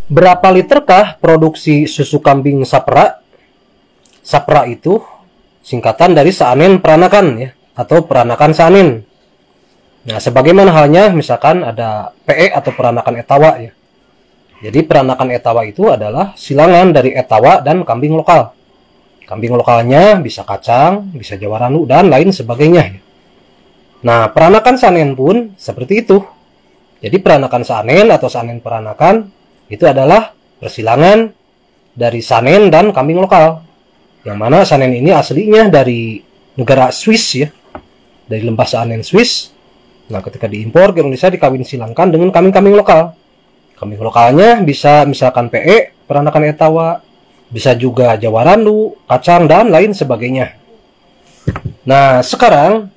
Berapa literkah produksi susu kambing Sapra? Sapra itu singkatan dari Saanen Peranakan ya, atau Peranakan Saanen. Nah, sebagaimana halnya misalkan ada PE atau Peranakan Etawa ya. Jadi Peranakan Etawa itu adalah silangan dari Etawa dan kambing lokal. Kambing lokalnya bisa kacang, bisa Jawa Ranu dan lain sebagainya ya. Nah, Peranakan Saanen pun seperti itu. Jadi Peranakan Saanen atau Saanen Peranakan itu adalah persilangan dari Saanen dan kambing lokal. Yang mana Saanen ini aslinya dari negara Swiss ya. Dari lembah Saanen Swiss. Nah, ketika diimpor ke Indonesia dikawin silangkan dengan kambing-kambing lokal. Kambing lokalnya bisa misalkan PE, Peranakan Etawa, bisa juga Jawa Randu, kacang dan lain sebagainya. Nah, sekarang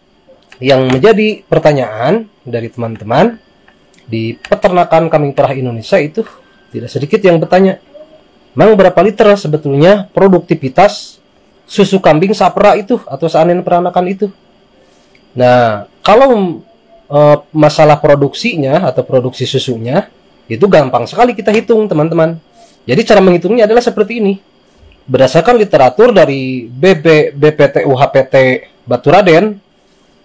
yang menjadi pertanyaan dari teman-teman di peternakan kambing perah Indonesia itu tidak sedikit yang bertanya, memang berapa liter sebetulnya produktivitas susu kambing Sapra itu atau Saanen Peranakan itu? Nah, kalau masalah produksinya atau produksi susunya itu gampang sekali kita hitung, teman-teman. Jadi cara menghitungnya adalah seperti ini. Berdasarkan literatur dari BPTU HPT Baturaden,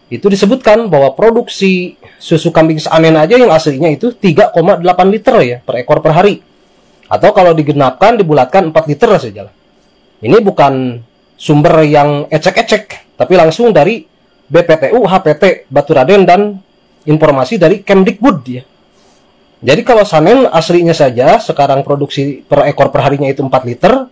itu disebutkan bahwa produksi susu kambing Saanen aja yang aslinya itu 3,8 liter ya per ekor per hari. Atau kalau digenapkan, dibulatkan 4 liter saja. Ini bukan sumber yang ecek-ecek, tapi langsung dari BPTU HPT Baturaden dan informasi dari Kemdikbud ya. Jadi kalau Saanen aslinya saja sekarang produksi per ekor per harinya itu 4 liter.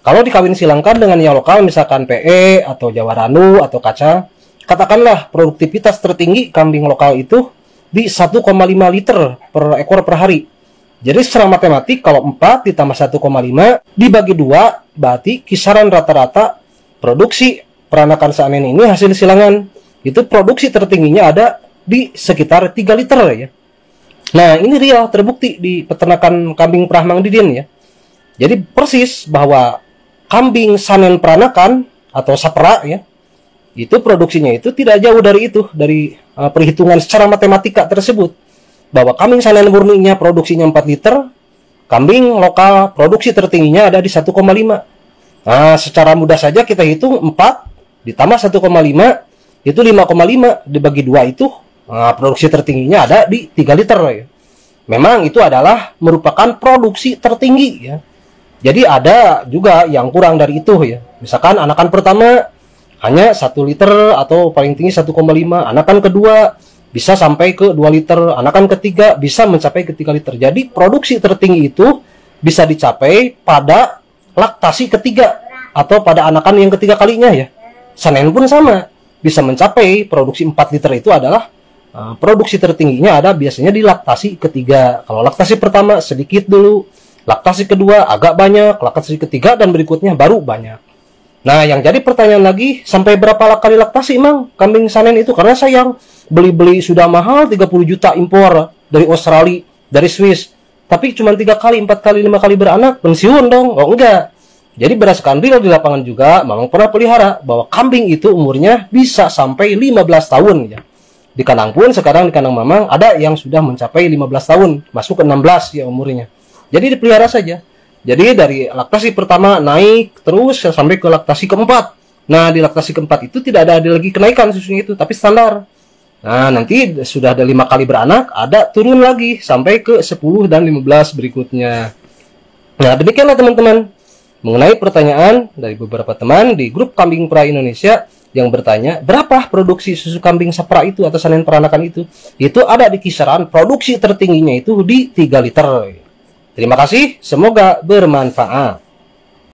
Kalau dikawin silangkan dengan yang lokal misalkan PE atau Jawa Ranu atau kacang, katakanlah produktivitas tertinggi kambing lokal itu di 1,5 liter per ekor per hari. Jadi secara matematik kalau 4 ditambah 1,5 dibagi 2 berarti kisaran rata-rata produksi Peranakan Saanen ini hasil silangan itu produksi tertingginya ada di sekitar 3 liter ya. Nah, ini real terbukti di peternakan kambing perah Mang Didin ya. Jadi persis bahwa kambing Saanen Peranakan atau Sapra ya, itu produksinya itu tidak jauh dari itu, dari perhitungan secara matematika tersebut. Bahwa kambing Saanen murninya produksinya 4 liter, kambing lokal produksi tertingginya ada di 1,5. Nah, secara mudah saja kita hitung 4 ditambah 1,5 itu 5,5 dibagi 2 itu produksi tertingginya ada di 3 liter ya. Memang itu adalah merupakan produksi tertinggi ya. Jadi ada juga yang kurang dari itu ya. Misalkan anakan pertama hanya 1 liter atau paling tinggi 1,5, anakan kedua bisa sampai ke 2 liter, anakan ketiga bisa mencapai ke 3 liter. Jadi produksi tertinggi itu bisa dicapai pada laktasi ketiga atau pada anakan yang ketiga kalinya ya. Saanen pun sama, bisa mencapai produksi 4 liter itu adalah produksi tertingginya ada biasanya di laktasi ketiga. Kalau laktasi pertama sedikit dulu, laktasi kedua agak banyak, laktasi ketiga dan berikutnya baru banyak. Nah, yang jadi pertanyaan lagi, sampai berapa kali laktasi emang kambing Saanen itu? Karena sayang, beli-beli sudah mahal 30 juta impor dari Australia, dari Swiss. Tapi cuma 3 kali, 4 kali, 5 kali beranak, pensiun dong. Oh enggak. Jadi berdasarkan real di lapangan juga, Mamang pernah pelihara bahwa kambing itu umurnya bisa sampai 15 tahun ya. Di kandang pun sekarang di kandang Mamang ada yang sudah mencapai 15 tahun, masuk ke 16 ya umurnya. Jadi dipelihara saja. Jadi dari laktasi pertama naik terus sampai ke laktasi keempat. Nah, di laktasi keempat itu tidak ada lagi kenaikan susunya itu, tapi standar. Nah, nanti sudah ada 5 kali beranak, ada turun lagi sampai ke 10 dan 15 berikutnya. Nah, demikianlah teman-teman mengenai pertanyaan dari beberapa teman di grup Kambing Perah Indonesia yang bertanya, berapa produksi susu kambing Sapra itu atau Saanen Peranakan itu? Itu ada di kisaran produksi tertingginya itu di 3 liter. Terima kasih, semoga bermanfaat.